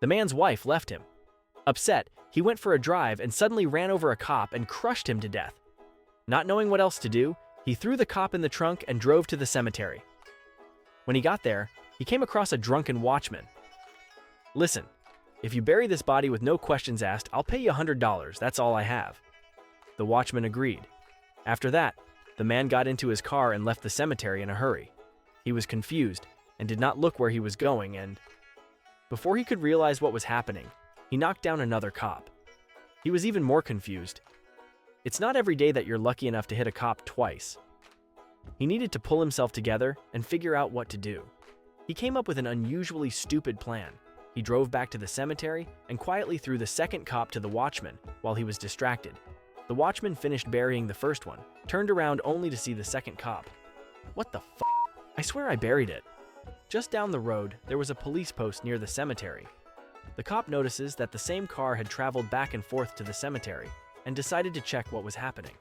The man's wife left him. Upset, he went for a drive and suddenly ran over a cop and crushed him to death. Not knowing what else to do, he threw the cop in the trunk and drove to the cemetery. When he got there, he came across a drunken watchman. "Listen, if you bury this body with no questions asked, I'll pay you $100, that's all I have." The watchman agreed. After that, the man got into his car and left the cemetery in a hurry. He was confused and did not look where he was going, and before he could realize what was happening, he knocked down another cop. He was even more confused. It's not every day that you're lucky enough to hit a cop twice. He needed to pull himself together and figure out what to do. He came up with an unusually stupid plan. He drove back to the cemetery and quietly threw the second cop to the watchman while he was distracted. The watchman finished burying the first one, turned around only to see the second cop. "What the f***? I swear I buried it." Just down the road, there was a police post near the cemetery. The cop notices that the same car had traveled back and forth to the cemetery and decided to check what was happening.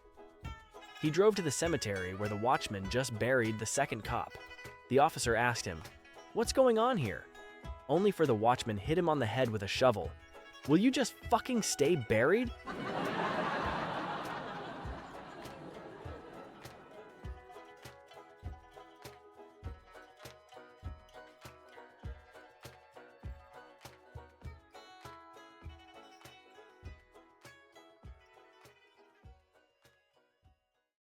He drove to the cemetery where the watchman just buried the second cop. The officer asked him, "What's going on here?" Only for the watchman hit him on the head with a shovel. "Will you just fucking stay buried?"